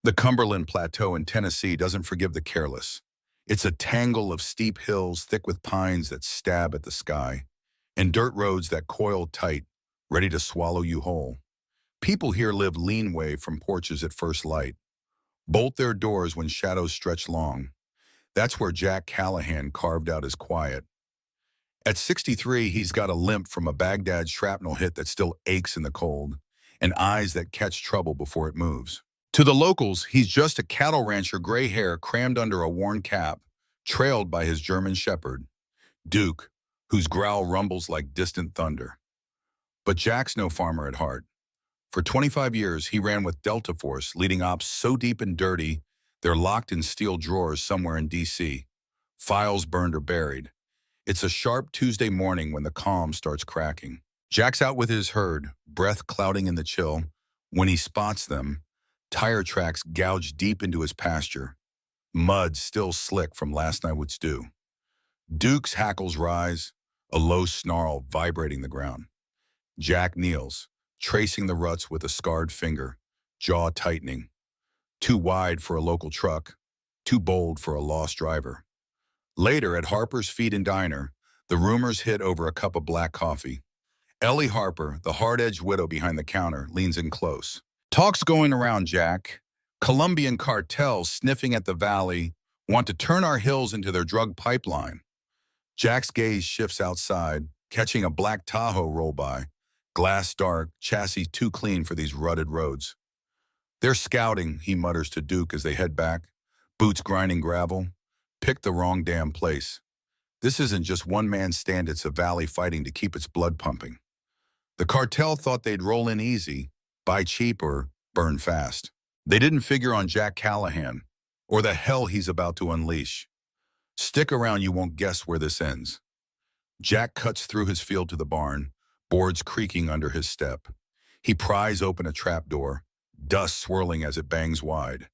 The Cumberland Plateau in Tennessee doesn't forgive the careless. It's a tangle of steep hills thick with pines that stab at the sky, and dirt roads that coil tight, ready to swallow you whole. People here live lean way from porches at first light, bolt their doors when shadows stretch long. That's where Jack Callahan carved out his quiet. At 63, he's got a limp from a Baghdad shrapnel hit that still aches in the cold, and eyes that catch trouble before it moves. To the locals, he's just a cattle rancher, gray hair crammed under a worn cap, trailed by his German shepherd, Duke, whose growl rumbles like distant thunder. But Jack's no farmer at heart. For 25 years, he ran with Delta Force, leading ops so deep and dirty, they're locked in steel drawers somewhere in D.C., files burned or buried. It's a sharp Tuesday morning when the calm starts cracking. Jack's out with his herd, breath clouding in the chill. When he spots them, tire tracks gouge deep into his pasture, mud still slick from last night's dew. Duke's hackles rise, a low snarl vibrating the ground. Jack kneels, tracing the ruts with a scarred finger, jaw tightening. Too wide for a local truck, too bold for a lost driver. Later, at Harper's Feed and Diner, the rumors hit over a cup of black coffee. Ellie Harper, the hard-edged widow behind the counter, leans in close. Talk's going around, Jack. Colombian Cartel sniffing at the valley, want to turn our hills into their drug pipeline. Jack's gaze shifts outside, catching a black Tahoe roll by. Glass dark, chassis too clean for these rutted roads. They're scouting, he mutters to Duke as they head back. Boots grinding gravel. Picked the wrong damn place. This isn't just one man's stand, it's a valley fighting to keep its blood pumping. The cartel thought they'd roll in easy, buy cheap or burn fast. They didn't figure on Jack Callahan, or the hell he's about to unleash. Stick around, you won't guess where this ends. Jack cuts through his field to the barn, boards creaking under his step. He pries open a trap door, dust swirling as it bangs wide.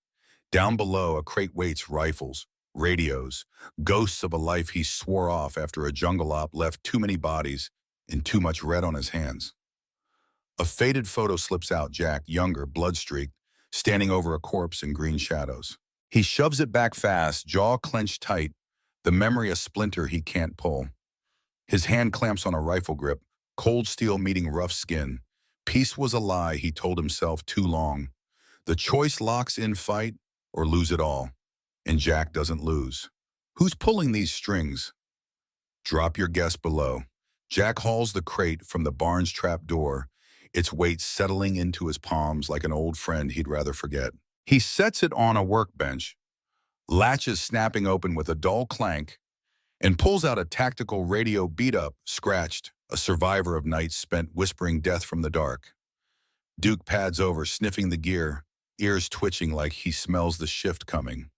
Down below, a crate waits rifles, radios, ghosts of a life he swore off after a jungle op left too many bodies and too much red on his hands. A faded photo slips out, Jack, younger, blood-streaked, standing over a corpse in green shadows. He shoves it back fast, jaw clenched tight, the memory a splinter he can't pull. His hand clamps on a rifle grip, cold steel meeting rough skin. Peace was a lie, he told himself too long. The choice locks in fight or lose it all. And Jack doesn't lose. Who's pulling these strings? Drop your guess below. Jack hauls the crate from the barn's trap door, its weight settling into his palms like an old friend he'd rather forget. He sets it on a workbench, latches snapping open with a dull clank, and pulls out a tactical radio beat-up, scratched, a survivor of nights spent whispering death from the dark. Duke pads over, sniffing the gear, ears twitching like he smells the shift coming.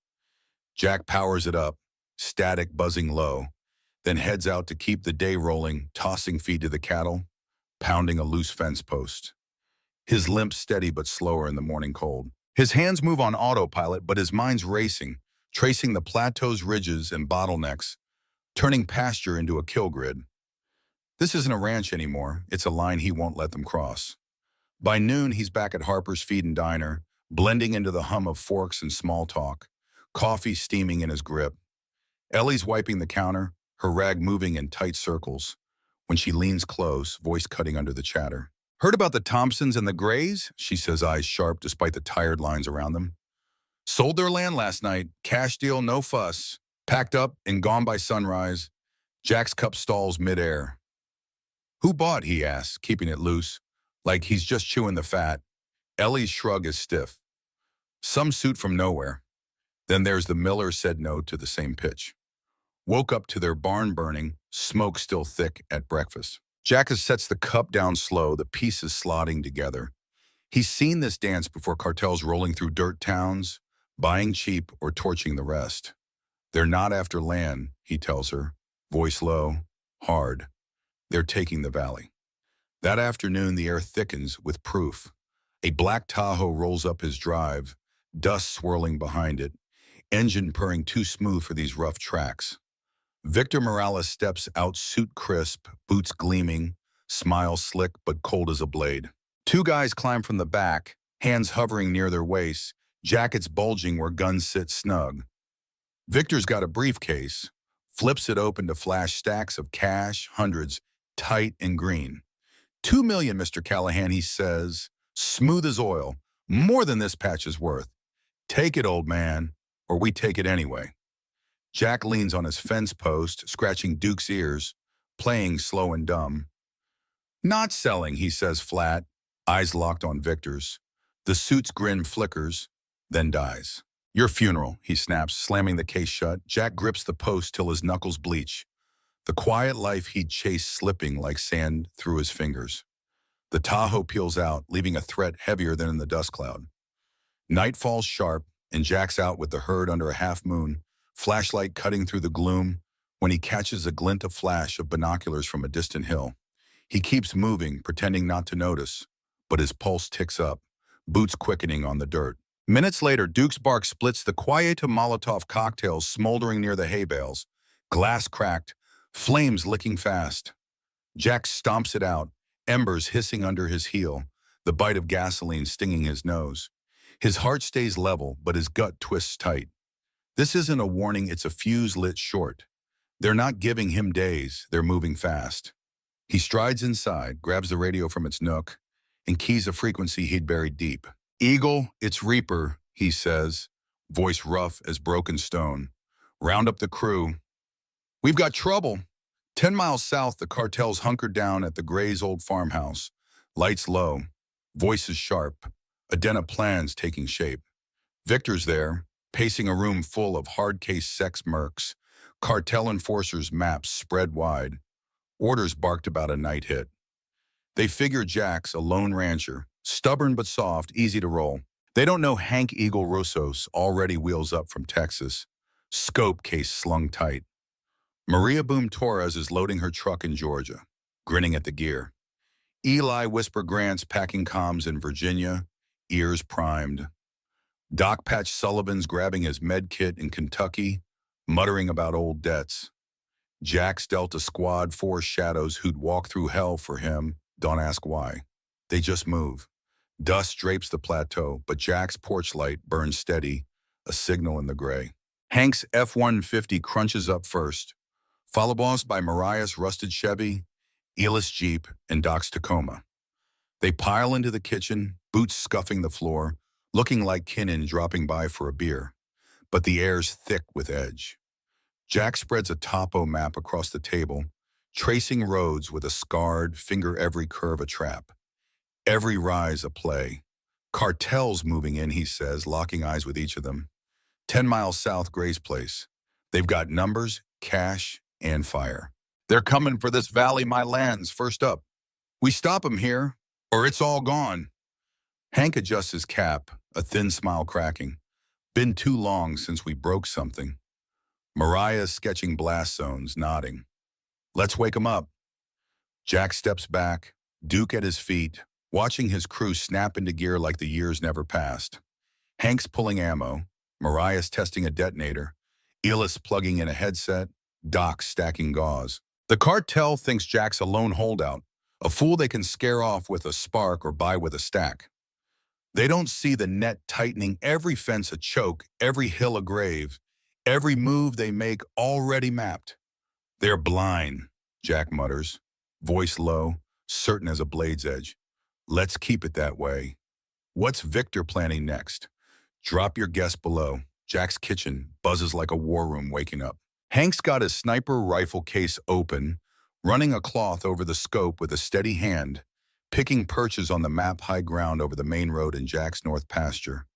Jack powers it up, static buzzing low, then heads out to keep the day rolling, tossing feed to the cattle, pounding a loose fence post. His limp steady but slower in the morning cold. His hands move on autopilot, but his mind's racing, tracing the plateau's ridges and bottlenecks, turning pasture into a kill grid. This isn't a ranch anymore, it's a line he won't let them cross. By noon, he's back at Harper's Feed and Diner, blending into the hum of forks and small talk, coffee steaming in his grip. Ellie's wiping the counter, her rag moving in tight circles. When she leans close, voice cutting under the chatter. Heard about the Thompsons and the Grays? She says, eyes sharp despite the tired lines around them. Sold their land last night, cash deal, no fuss. Packed up and gone by sunrise. Jack's cup stalls midair. Who bought, he asks, keeping it loose, like he's just chewing the fat. Ellie's shrug is stiff. Some suit from nowhere. Then there's the Miller said no to the same pitch. Woke up to their barn burning, smoke still thick at breakfast. Jack sets the cup down slow, the pieces slotting together. He's seen this dance before, cartels rolling through dirt towns, buying cheap or torching the rest. They're not after land, he tells her, voice low, hard. They're taking the valley. That afternoon, the air thickens with proof. A black Tahoe rolls up his drive, dust swirling behind it, engine purring too smooth for these rough tracks. Victor Morales steps out, suit crisp, boots gleaming, smile slick but cold as a blade. Two guys climb from the back, hands hovering near their waists, jackets bulging where guns sit snug. Victor's got a briefcase, flips it open to flash stacks of cash, hundreds, tight and green. 2 million, Mr. Callahan, he says, smooth as oil. More than this patch is worth. Take it, old man, or we take it anyway. Jack leans on his fence post, scratching Duke's ears, playing slow and dumb. Not selling, he says flat, eyes locked on Victor's. The suit's grin flickers, then dies. Your funeral, he snaps, slamming the case shut. Jack grips the post till his knuckles bleach. The quiet life he'd chased slipping like sand through his fingers. The Tahoe peels out, leaving a threat heavier than in the dust cloud. Night falls sharp, and Jack's out with the herd under a half moon, flashlight cutting through the gloom, when he catches a glint of flash of binoculars from a distant hill. He keeps moving, pretending not to notice, but his pulse ticks up, boots quickening on the dirt. Minutes later, Duke's bark splits the quiet Molotov cocktails smoldering near the hay bales, glass cracked, flames licking fast. Jack stomps it out, embers hissing under his heel, the bite of gasoline stinging his nose. His heart stays level, but his gut twists tight. This isn't a warning, it's a fuse lit short. They're not giving him days, they're moving fast. He strides inside, grabs the radio from its nook, and keys a frequency he'd buried deep. Eagle, it's Reaper, he says, voice rough as broken stone. Round up the crew. We've got trouble. 10 miles south, the cartel's hunkered down at the Gray's old farmhouse. Lights low, voices sharp, a den of plans taking shape. Victor's there, pacing a room full of hard-case sex mercs, cartel enforcers' maps spread wide. Orders barked about a night hit. They figure Jack's a lone rancher, stubborn but soft, easy to roll. They don't know Hank Eagle Rossos already wheels up from Texas, scope case slung tight. Maria Boom Torres is loading her truck in Georgia, grinning at the gear. Eli Whisper Grant's packing comms in Virginia, ears primed. Doc Patch Sullivan's grabbing his med kit in Kentucky, muttering about old debts. Jack's Delta Squad 4 shadows who'd walk through hell for him, don't ask why. They just move. Dust drapes the plateau, but Jack's porch light burns steady, a signal in the gray. Hank's F-150 crunches up first, followed by Mariah's rusted Chevy, Elis Jeep, and Doc's Tacoma. They pile into the kitchen, boots scuffing the floor, looking like kinnin dropping by for a beer, but the air's thick with edge. Jack spreads a topo map across the table, tracing roads with a scarred, finger every curve a trap. Every rise a play. Cartels moving in, he says, locking eyes with each of them. 10 miles south, Gray's place. They've got numbers, cash, and fire. They're coming for this valley, my lands, first up. We stop 'em here, or it's all gone. Hank adjusts his cap, a thin smile cracking. Been too long since we broke something. Mariah's sketching blast zones, nodding. Let's wake 'em up. Jack steps back, Duke at his feet, watching his crew snap into gear like the years never passed. Hank's pulling ammo, Mariah's testing a detonator, Elis plugging in a headset, Doc stacking gauze. The cartel thinks Jack's a lone holdout, a fool they can scare off with a spark or buy with a stack. They don't see the net tightening, every fence a choke, every hill a grave, every move they make already mapped. They're blind, Jack mutters, voice low, certain as a blade's edge. Let's keep it that way. What's Victor planning next? Drop your guess below. Jack's kitchen buzzes like a war room waking up. Hank's got his sniper rifle case open, running a cloth over the scope with a steady hand, picking perches on the map high ground over the main road in Jack's north pasture.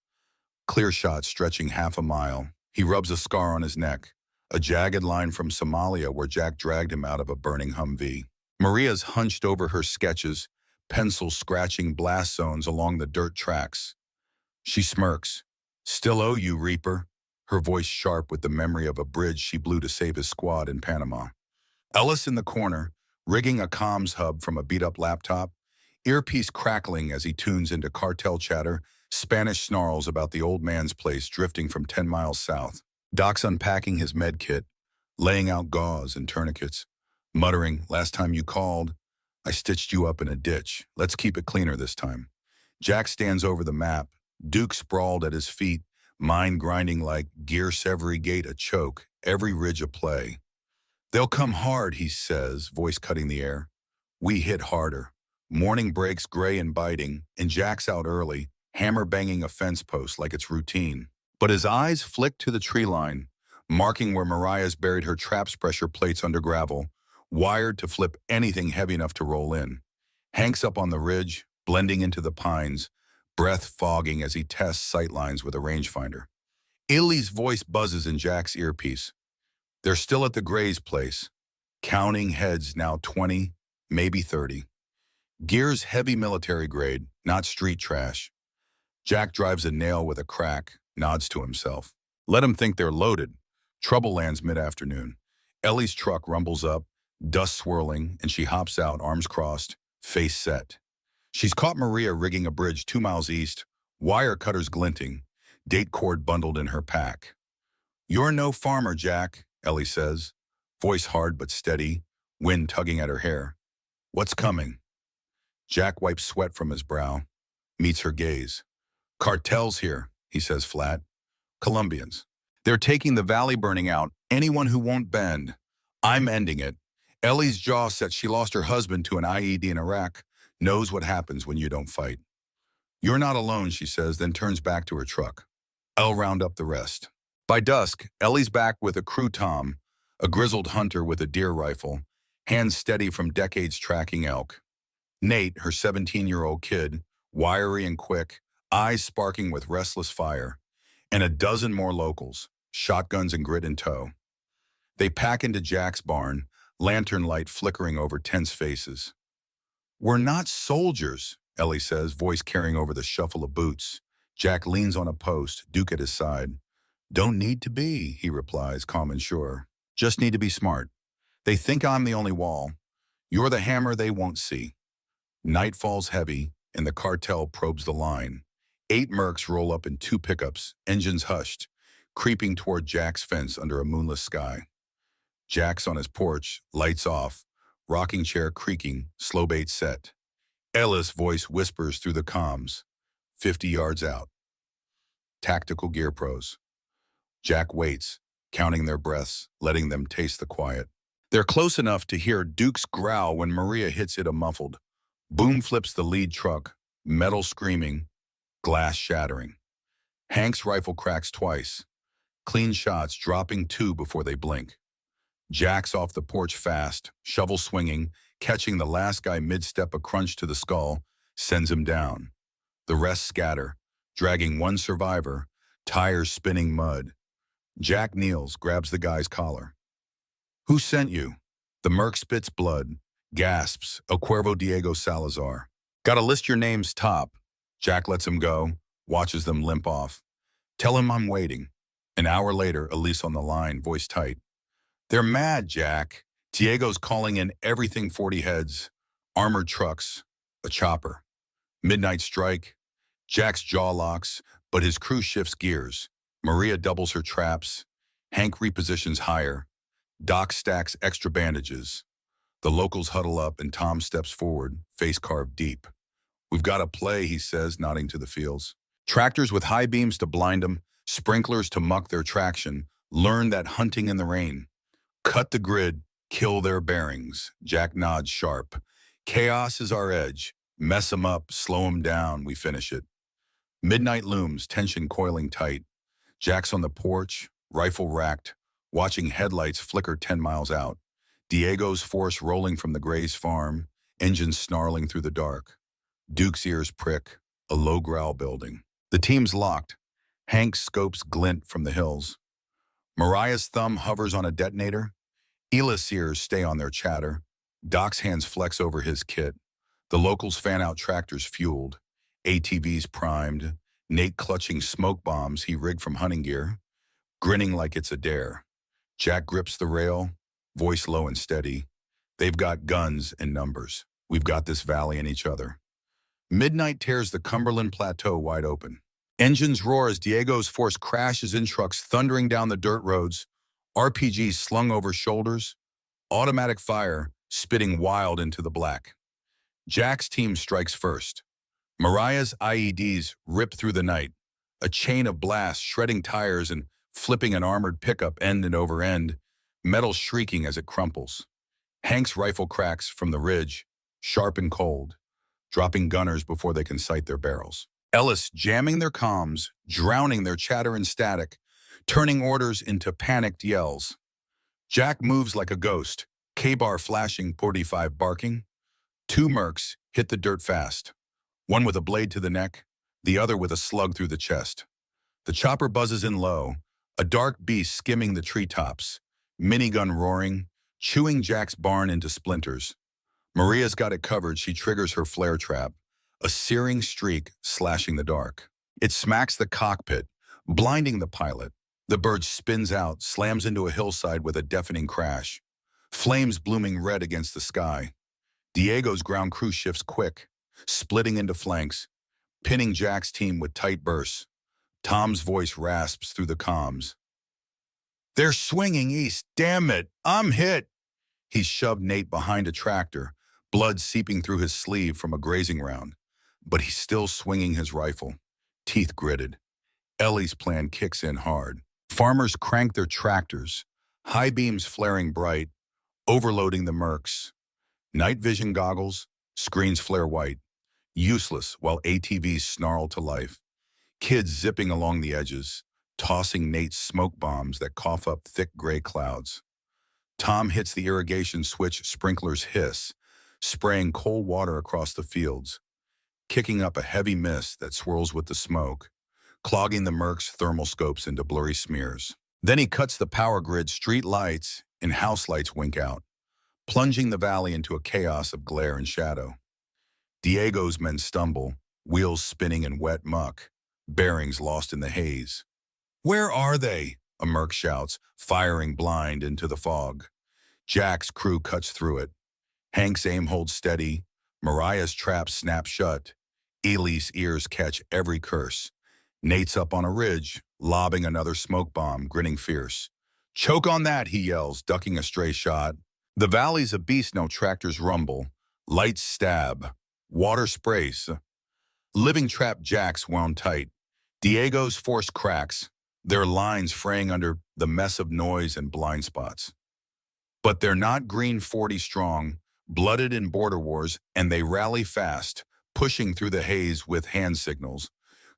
Clear shot stretching half a mile. He rubs a scar on his neck, a jagged line from Somalia where Jack dragged him out of a burning Humvee. Maria's hunched over her sketches, pencil scratching blast zones along the dirt tracks. She smirks. Still owe you, Reaper, her voice sharp with the memory of a bridge she blew to save his squad in Panama. Ellis in the corner, rigging a comms hub from a beat-up laptop, earpiece crackling as he tunes into cartel chatter, Spanish snarls about the old man's place drifting from 10 miles south. Doc's unpacking his med kit, laying out gauze and tourniquets, muttering, last time you called, I stitched you up in a ditch. Let's keep it cleaner this time. Jack stands over the map, Duke sprawled at his feet, mind grinding like gears every gate a choke, every ridge a play. They'll come hard, he says, voice cutting the air. We hit harder. Morning breaks gray and biting, and Jack's out early, hammer banging a fence post like it's routine. But his eyes flick to the tree line, marking where Mariah's buried her traps pressure plates under gravel, wired to flip anything heavy enough to roll in. Hank's up on the ridge, blending into the pines, breath fogging as he tests sightlines with a rangefinder. Illy's voice buzzes in Jack's earpiece. They're still at the Gray's place, counting heads now 20, maybe 30. Gear's heavy military grade, not street trash. Jack drives a nail with a crack, nods to himself. Let him think they're loaded. Trouble lands mid-afternoon. Ellie's truck rumbles up, dust swirling, and she hops out, arms crossed, face set. She's caught Maria rigging a bridge 2 miles east, wire cutters glinting, date cord bundled in her pack. You're no farmer, Jack, Ellie says, voice hard but steady, wind tugging at her hair. What's coming? Jack wipes sweat from his brow, meets her gaze. Cartel's here, he says flat. Colombians. They're taking the valley burning out, anyone who won't bend. I'm ending it. Ellie's jaw set. She lost her husband to an IED in Iraq, knows what happens when you don't fight. You're not alone, she says, then turns back to her truck. I'll round up the rest. By dusk, Ellie's back with a crew Tom, a grizzled hunter with a deer rifle, hands steady from decades tracking elk. Nate, her 17-year-old kid, wiry and quick, eyes sparking with restless fire, and a dozen more locals, shotguns and grit in tow. They pack into Jack's barn, lantern light flickering over tense faces. We're not soldiers, Ellie says, voice carrying over the shuffle of boots. Jack leans on a post, Duke at his side. Don't need to be, he replies, calm and sure. Just need to be smart. They think I'm the only wall. You're the hammer they won't see. Night falls heavy, and the cartel probes the line. 8 Mercs roll up in 2 pickups, engines hushed, creeping toward Jack's fence under a moonless sky. Jack's on his porch, lights off, rocking chair creaking, slow bait set. Ella's voice whispers through the comms, 50 yards out. Tactical gear pros. Jack waits, counting their breaths, letting them taste the quiet. They're close enough to hear Duke's growl when Maria hits it a muffled. Boom flips the lead truck, metal screaming, glass shattering. Hank's rifle cracks twice, clean shots dropping 2 before they blink. Jack's off the porch fast, shovel swinging, catching the last guy mid-step, a crunch to the skull, sends him down. The rest scatter, dragging one survivor, tires spinning mud. Jack kneels, grabs the guy's collar. Who sent you? The Merc spits blood, gasps, El Cuervo Diego Salazar. Gotta list your names top. Jack lets him go, watches them limp off. Tell him I'm waiting. An hour later, Elise on the line, voice tight. They're mad, Jack. Diego's calling in everything 40 heads, armored trucks, a chopper. Midnight strike. Jack's jaw locks, but his crew shifts gears. Maria doubles her traps. Hank repositions higher. Doc stacks extra bandages. The locals huddle up and Tom steps forward, face carved deep. We've got a play, he says, nodding to the fields. Tractors with high beams to blind them, sprinklers to muck their traction. Learn that hunting in the rain. Cut the grid, kill their bearings. Jack nods sharp. Chaos is our edge. Mess them up, slow them down, we finish it. Midnight looms, tension coiling tight. Jack's on the porch, rifle racked, watching headlights flicker 10 miles out. Diego's force rolling from the Gray's farm, engines snarling through the dark. Duke's ears prick, a low growl building. The team's locked. Hank's scopes glint from the hills. Mariah's thumb hovers on a detonator. Ela's ears stay on their chatter. Doc's hands flex over his kit. The locals fan out tractors fueled. ATVs primed. Nate clutching smoke bombs he rigged from hunting gear. Grinning like it's a dare. Jack grips the rail, voice low and steady. They've got guns and numbers. We've got this valley and each other. Midnight tears the Cumberland Plateau wide open. Engines roar as Diego's force crashes in trucks thundering down the dirt roads, RPGs slung over shoulders, automatic fire spitting wild into the black. Jack's team strikes first. Mariah's IEDs rip through the night, a chain of blasts shredding tires and flipping an armored pickup end and over end, metal shrieking as it crumples. Hank's rifle cracks from the ridge, sharp and cold, dropping gunners before they can sight their barrels. Ellis jamming their comms, drowning their chatter and static, turning orders into panicked yells. Jack moves like a ghost, K-bar flashing, 45 barking. Two mercs hit the dirt fast, one with a blade to the neck, the other with a slug through the chest. The chopper buzzes in low, a dark beast skimming the treetops, minigun roaring, chewing Jack's barn into splinters. Maria's got it covered. She triggers her flare trap, a searing streak slashing the dark. It smacks the cockpit, blinding the pilot. The bird spins out, slams into a hillside with a deafening crash. Flames blooming red against the sky. Diego's ground crew shifts quick, splitting into flanks, pinning Jack's team with tight bursts. Tom's voice rasps through the comms. "They're swinging east, damn it, I'm hit." He shoved Nate behind a tractor, blood seeping through his sleeve from a grazing round. But he's still swinging his rifle, teeth gritted. Ellie's plan kicks in hard. Farmers crank their tractors, high beams flaring bright, overloading the mercs. Night vision goggles, screens flare white, useless while ATVs snarl to life. Kids zipping along the edges, tossing Nate's smoke bombs that cough up thick gray clouds. Tom hits the irrigation switch, sprinklers hiss, spraying cold water across the fields, kicking up a heavy mist that swirls with the smoke, clogging the mercs' thermal scopes into blurry smears. Then he cuts the power grid. Street lights and house lights wink out, plunging the valley into a chaos of glare and shadow. Diego's men stumble, wheels spinning in wet muck, bearings lost in the haze. "Where are they?" a merc shouts, firing blind into the fog. Jack's crew cuts through it. Hank's aim holds steady. Mariah's trap snaps shut. Ely's ears catch every curse. Nate's up on a ridge, lobbing another smoke bomb, grinning fierce. "Choke on that," he yells, ducking a stray shot. The valley's a beast. No tractors rumble. Lights stab. Water sprays. Living trap Jacks wound tight. Diego's force cracks, their lines fraying under the mess of noise and blind spots. But they're not green 40 strong, blooded in border wars, and they rally fast, pushing through the haze with hand signals,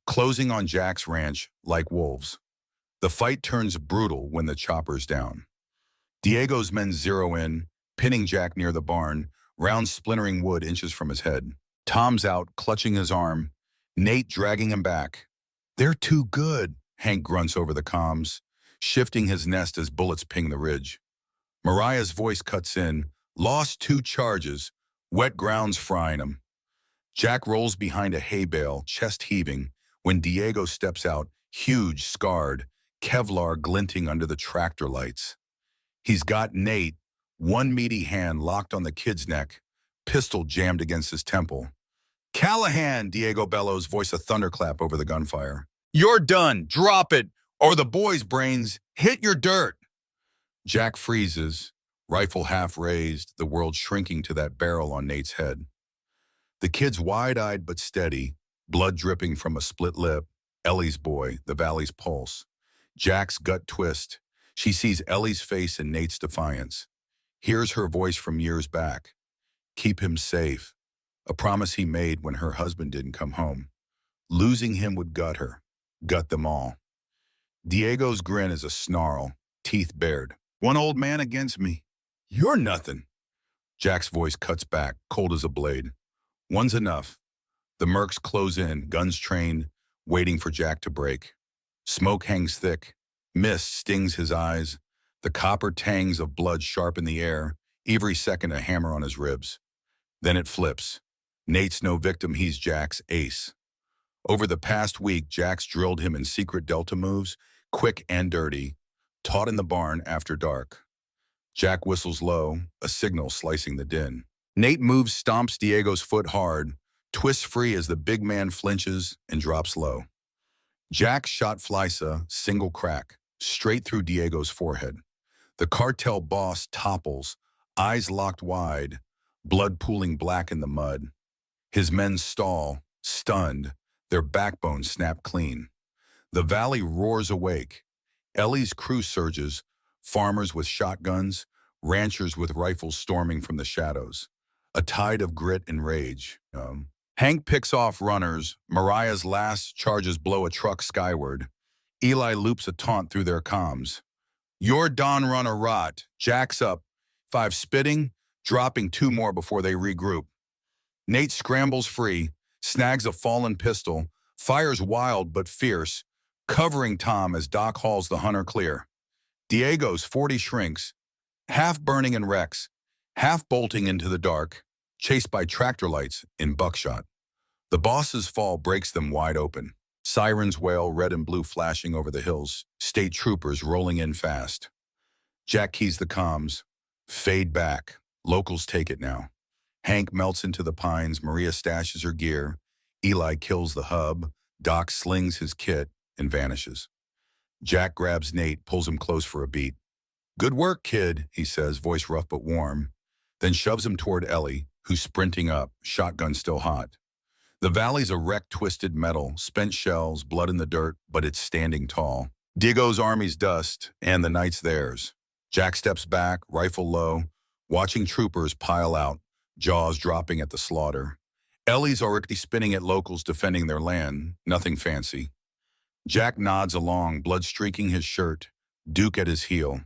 closing on Jack's ranch like wolves. The fight turns brutal when the chopper's down. Diego's men zero in, pinning Jack near the barn, round splintering wood inches from his head. Tom's out, clutching his arm, Nate dragging him back. "They're too good," Hank grunts over the comms, shifting his nest as bullets ping the ridge. Mariah's voice cuts in, "Lost 2 charges, wet ground's frying 'em." Jack rolls behind a hay bale, chest heaving, when Diego steps out, huge, scarred, Kevlar glinting under the tractor lights. He's got Nate, one meaty hand locked on the kid's neck, pistol jammed against his temple. "Callahan," Diego bellows, voice a thunderclap over the gunfire. "You're done. Drop it, or the boys' brains hit your dirt." Jack freezes, rifle half raised, the world shrinking to that barrel on Nate's head. The kid's wide-eyed but steady, blood dripping from a split lip. Ellie's boy, the valley's pulse. Jack's gut twist. She sees Ellie's face in Nate's defiance. Hears her voice from years back. Keep him safe. A promise he made when her husband didn't come home. Losing him would gut her. Gut them all. Diego's grin is a snarl, teeth bared. "One old man against me. You're nothing." Jack's voice cuts back, cold as a blade. "One's enough." The mercs close in, guns trained, waiting for Jack to break. Smoke hangs thick. Mist stings his eyes. The copper tangs of blood sharpen the air, every second a hammer on his ribs. Then it flips. Nate's no victim, he's Jack's ace. Over the past week, Jack's drilled him in secret Delta moves, quick and dirty, taught in the barn after dark. Jack whistles low, a signal slicing the din. Nate moves, stomps Diego's foot hard, twists free as the big man flinches and drops low. Jack's shot flies a single crack, straight through Diego's forehead. The cartel boss topples, eyes locked wide, blood pooling black in the mud. His men stall, Stunned, their backbones snap clean. The valley roars awake. Ellie's crew surges, farmers with shotguns, ranchers with rifles storming from the shadows. A tide of grit and rage. Hank picks off runners. Mariah's last charges blow a truck skyward. Eli loops a taunt through their comms. Your Don runner rot. Jack's up. 5 spitting, dropping 2 more before they regroup. Nate scrambles free, snags a fallen pistol, fires wild but fierce, covering Tom as Doc hauls the hunter clear. Diego's 40 shrinks, half burning in wrecks, half bolting into the dark, chased by tractor lights in buckshot. The boss's fall breaks them wide open. Sirens wail, red and blue flashing over the hills, state troopers rolling in fast. Jack keys the comms. Fade back. Locals take it now. Hank melts into the pines, Maria stashes her gear, Eli kills the hub, Doc slings his kit and vanishes. Jack grabs Nate, pulls him close for a beat. Good work, kid, he says, voice rough but warm, then shoves him toward Ellie, who's sprinting up, shotgun still hot. The valley's a wrecked, twisted metal, spent shells, blood in the dirt, but it's standing tall. Diego's army's dust, and the night's theirs. Jack steps back, rifle low, watching troopers pile out, jaws dropping at the slaughter. Ellie's already spinning at locals defending their land, nothing fancy. Jack nods along, blood streaking his shirt, Duke at his heel.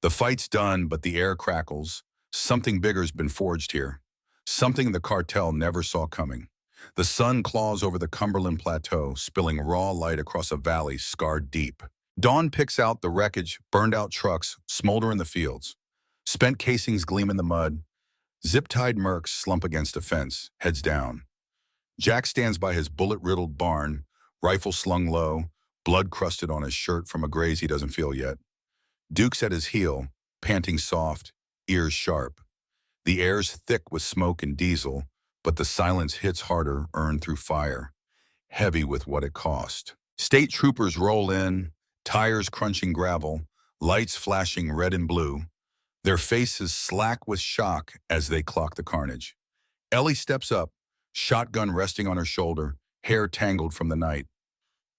The fight's done, but the air crackles. Something bigger's been forged here. Something the cartel never saw coming. The sun claws over the Cumberland Plateau, spilling raw light across a valley scarred deep. Dawn picks out the wreckage, burned-out trucks smolder in the fields. Spent casings gleam in the mud. Zip-tied mercs slump against a fence, heads down. Jack stands by his bullet-riddled barn, rifle slung low, blood crusted on his shirt from a graze he doesn't feel yet. Duke's at his heel, panting soft, ears sharp. The air's thick with smoke and diesel, but the silence hits harder, earned through fire, heavy with what it cost. State troopers roll in, tires crunching gravel, lights flashing red and blue, their faces slack with shock as they clock the carnage. Ellie steps up, shotgun resting on her shoulder, hair tangled from the night.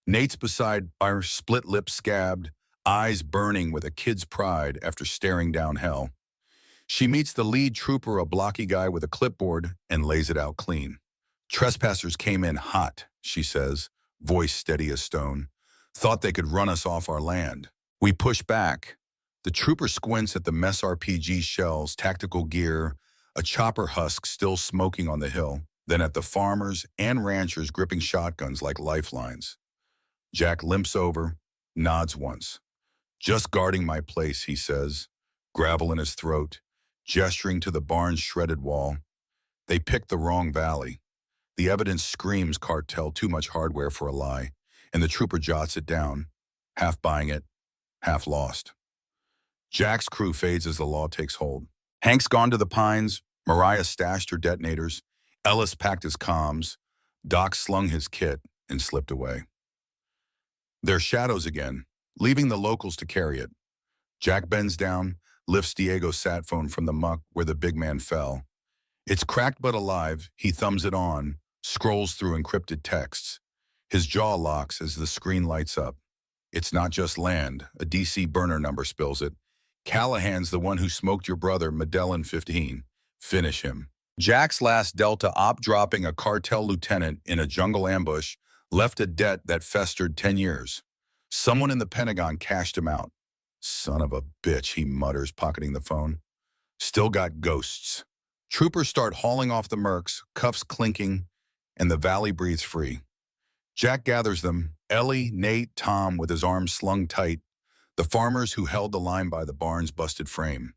Nate's beside her, split lips scabbed, eyes burning with a kid's pride after staring down hell. She meets the lead trooper, a blocky guy with a clipboard, and lays it out clean. Trespassers came in hot, she says, voice steady as stone. Thought they could run us off our land. We push back. The trooper squints at the mess RPG shells, tactical gear, a chopper husk still smoking on the hill, then at the farmers and ranchers gripping shotguns like lifelines. Jack limps over, nods once. Just guarding my place, he says, gravel in his throat, gesturing to the barn's shredded wall. They picked the wrong valley. The evidence screams cartel, too much hardware for a lie, and the trooper jots it down, half buying it, half lost. Jack's crew fades as the law takes hold. Hank's gone to the pines, Mariah stashed her detonators, Ellis packed his comms, Doc slung his kit and slipped away. They're shadows again, leaving the locals to carry it. Jack bends down, lifts Diego's sat phone from the muck where the big man fell. It's cracked but alive, he thumbs it on, scrolls through encrypted texts. His jaw locks as the screen lights up. It's not just land, a DC burner number spills it. Callahan's the one who smoked your brother, Medellin 15. Finish him. Jack's last Delta op dropping a cartel lieutenant in a jungle ambush left a debt that festered 10 years. Someone in the Pentagon cashed him out. Son of a bitch, he mutters, pocketing the phone. Still got ghosts. Troopers start hauling off the mercs, cuffs clinking, and the valley breathes free. Jack gathers them, Ellie, Nate, Tom with his arms slung tight, the farmers who held the line by the barn's busted frame.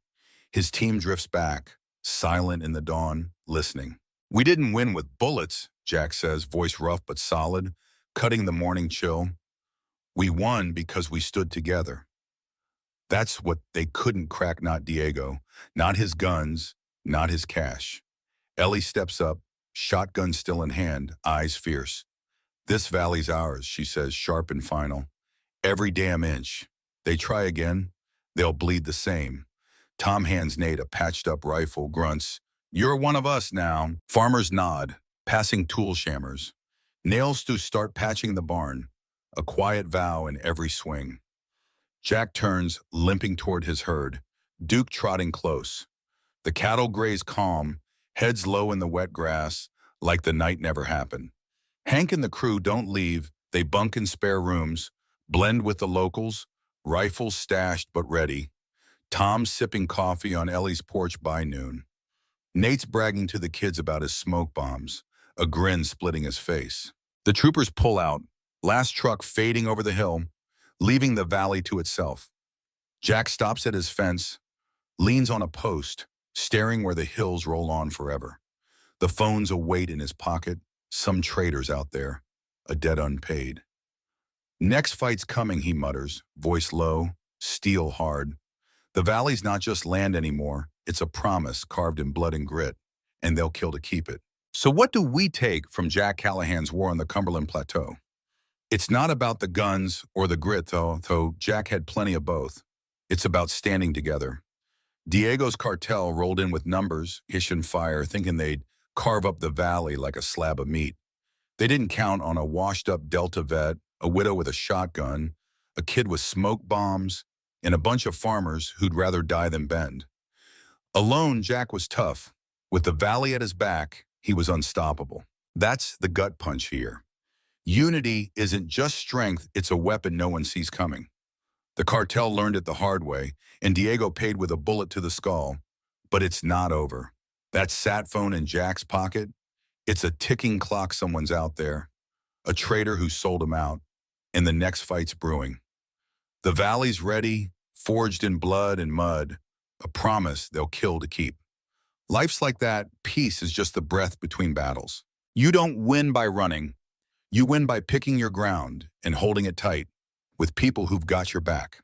His team drifts back, silent in the dawn, listening. We didn't win with bullets, Jack says, voice rough but solid, cutting the morning chill. We won because we stood together. That's what they couldn't crack, not Diego, not his guns, not his cash. Ellie steps up, shotgun still in hand, eyes fierce. This valley's ours, she says, sharp and final. Every damn inch. They try again, they'll bleed the same. Tom hands Nate a patched-up rifle, grunts, "You're one of us now." Farmers nod, passing tool shammers. Nails to start patching the barn, a quiet vow in every swing. Jack turns, limping toward his herd, Duke trotting close. The cattle graze calm, heads low in the wet grass, like the night never happened. Hank and the crew don't leave, they bunk in spare rooms, blend with the locals, rifles stashed but ready. Tom's sipping coffee on Ellie's porch by noon. Nate's bragging to the kids about his smoke bombs, a grin splitting his face. The troopers pull out, last truck fading over the hill, leaving the valley to itself. Jack stops at his fence, leans on a post, staring where the hills roll on forever. The phone's a weight in his pocket, some traitors out there, a debt unpaid. Next fight's coming, he mutters, voice low, steel hard. The valley's not just land anymore, it's a promise carved in blood and grit, and they'll kill to keep it. So what do we take from Jack Callahan's war on the Cumberland Plateau? It's not about the guns or the grit, though Jack had plenty of both. It's about standing together. Diego's cartel rolled in with numbers, hissing fire, thinking they'd carve up the valley like a slab of meat. They didn't count on a washed-up Delta vet, a widow with a shotgun, a kid with smoke bombs, and a bunch of farmers who'd rather die than bend. Alone, Jack was tough. With the valley at his back, he was unstoppable. That's the gut punch here. Unity isn't just strength, it's a weapon no one sees coming. The cartel learned it the hard way, and Diego paid with a bullet to the skull. But it's not over. That sat phone in Jack's pocket, it's a ticking clock. Someone's out there, a traitor who sold him out, and the next fight's brewing. The valley's ready, forged in blood and mud, a promise they'll kill to keep. Life's like that. Peace is just the breath between battles. You don't win by running. You win by picking your ground and holding it tight with people who've got your back.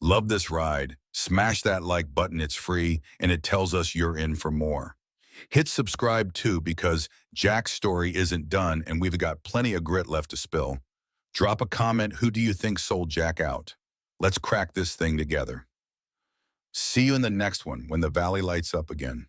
Love this ride. Smash that like button. It's free, and it tells us you're in for more. Hit subscribe too, because Jack's story isn't done and we've got plenty of grit left to spill. Drop a comment. Who do you think sold Jack out? Let's crack this thing together. See you in the next one when the valley lights up again.